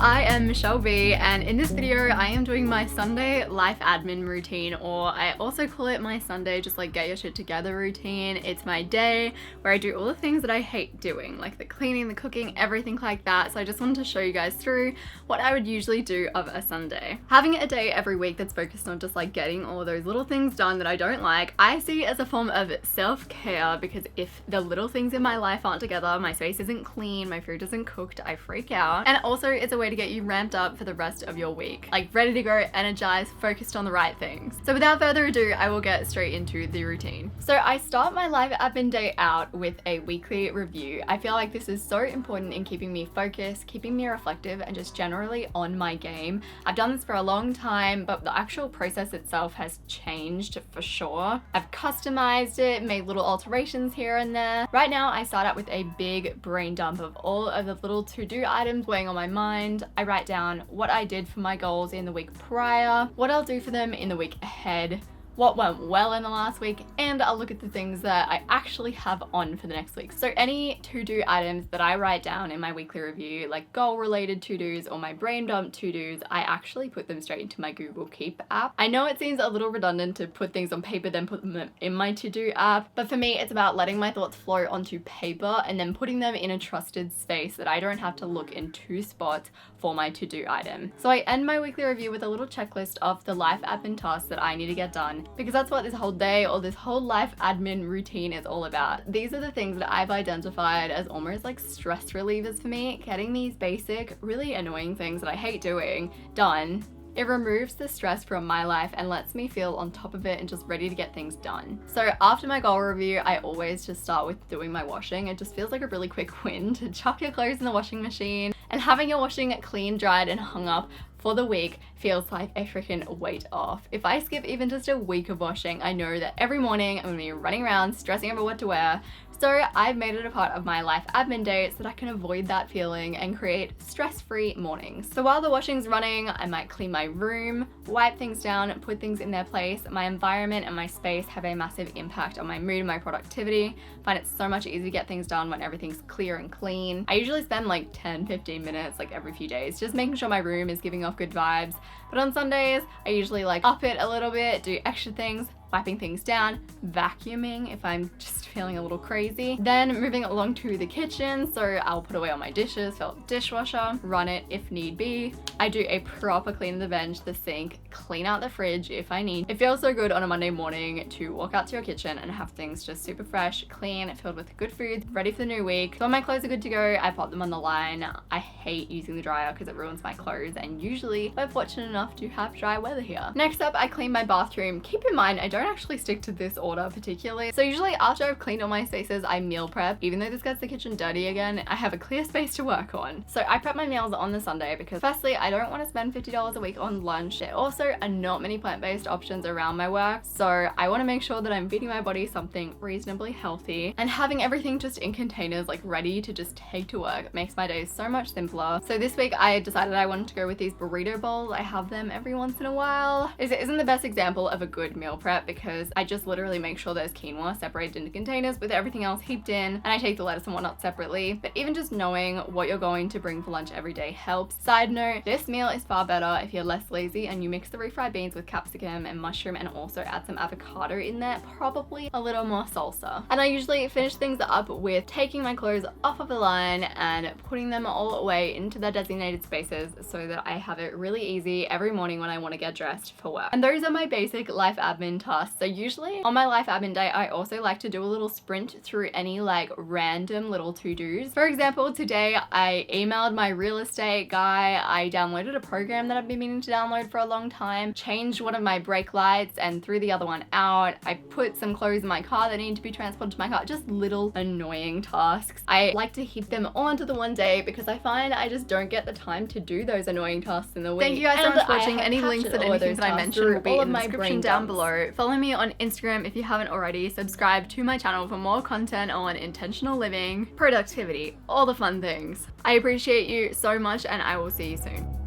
I am Michelle B, and in this video I am doing my Sunday life admin routine, or I also call it my Sunday just like get your shit together routine. It's my day where I do all the things that I hate doing, like the cleaning, the cooking, everything like that. So I just wanted to show you guys through what I would usually do of a Sunday. Having a day every week that's focused on just like getting all those little things done that I don't like, I see as a form of self-care, because if the little things in my life aren't together, my space isn't clean, my food isn't cooked, I freak out. And also it's a way to get you ramped up for the rest of your week, like ready to go, energized, focused on the right things. So without further ado, I will get straight into the routine. So I start my life admin day out with a weekly review. I feel like this is so important in keeping me focused, keeping me reflective, and just generally on my game. I've done this for a long time, but the actual process itself has changed for sure. I've customized it, made little alterations here and there. Right now I start out with a big brain dump of all of the little to-do items weighing on my mind. I write down what I did for my goals in the week prior, what I'll do for them in the week ahead, what went well in the last week, and I'll look at the things that I actually have on for the next week. So any to-do items that I write down in my weekly review, like goal-related to-dos or my brain dump to-dos, I actually put them straight into my Google Keep app. I know it seems a little redundant to put things on paper then put them in my to-do app, but for me it's about letting my thoughts flow onto paper and then putting them in a trusted space that I don't have to look in two spots for my to-do item. So I end my weekly review with a little checklist of the life admin tasks that I need to get done, because that's what this whole day or this whole life admin routine is all about. These are the things that I've identified as almost like stress relievers for me, getting these basic, really annoying things that I hate doing done. It removes the stress from my life and lets me feel on top of it and just ready to get things done. So after my goal review, I always just start with doing my washing. It just feels like a really quick win to chuck your clothes in the washing machine, and having your washing clean, dried, and hung up for the week feels like a freaking weight off. If I skip even just a week of washing, I know that every morning I'm gonna be running around stressing over what to wear. So I've made it a part of my life admin day so that I can avoid that feeling and create stress-free mornings. So while the washing's running, I might clean my room, wipe things down, put things in their place. My environment and my space have a massive impact on my mood and my productivity. I find it so much easier to get things done when everything's clear and clean. I usually spend like 10-15 minutes like every few days just making sure my room is giving off good vibes. But on Sundays, I usually like up it a little bit, do extra things, wiping things down, vacuuming if I'm just feeling a little crazy. Then moving along to the kitchen, so I'll put away all my dishes, fill up the dishwasher, run it if need be. I do a proper clean of the bench, the sink, clean out the fridge if I need. It feels so good on a Monday morning to walk out to your kitchen and have things just super fresh, clean, filled with good food, ready for the new week. So when my clothes are good to go, I pop them on the line. I hate using the dryer because it ruins my clothes, and usually we're fortunate enough to have dry weather here. Next up, I clean my bathroom. Keep in mind, I don't actually stick to this order particularly. So usually after I've cleaned all my spaces, I meal prep. Even though this gets the kitchen dirty again, I have a clear space to work on. So I prep my meals on the Sunday because firstly, I don't want to spend $50 a week on lunch. There also are not many plant-based options around my work. So I want to make sure that I'm feeding my body something reasonably healthy, and having everything just in containers like ready to just take to work makes my days so much simpler. So this week I decided I wanted to go with these burrito bowls. I have them every once in a while. It isn't the best example of a good meal prep because I just literally make sure there's quinoa separated into containers with everything else heaped in, and I take the lettuce and whatnot separately. But even just knowing what you're going to bring for lunch every day helps. Side note, this meal is far better if you're less lazy and you mix the refried beans with capsicum and mushroom and also add some avocado in there, probably a little more salsa. And I usually finish things up with taking my clothes off of the line and putting them all away into their designated spaces so that I have it really easy every morning when I want to get dressed for work. And those are my basic life admin tasks. So usually on my life admin day, I also like to do a little sprint through any like random little to-dos. For example, today I emailed my real estate guy. I downloaded a program that I've been meaning to download for a long time, changed one of my brake lights and threw the other one out. I put some clothes in my car that need to be transported to my car. Just little annoying tasks. I like to heap them all onto the one day because I find I just don't get the time to do those annoying tasks in the week. Thank you guys so much for watching. Any links and anything that I mentioned will be in the description down below. Follow me on Instagram if you haven't already. Subscribe to my channel for more content on intentional living, productivity, all the fun things. I appreciate you so much, and I will see you soon.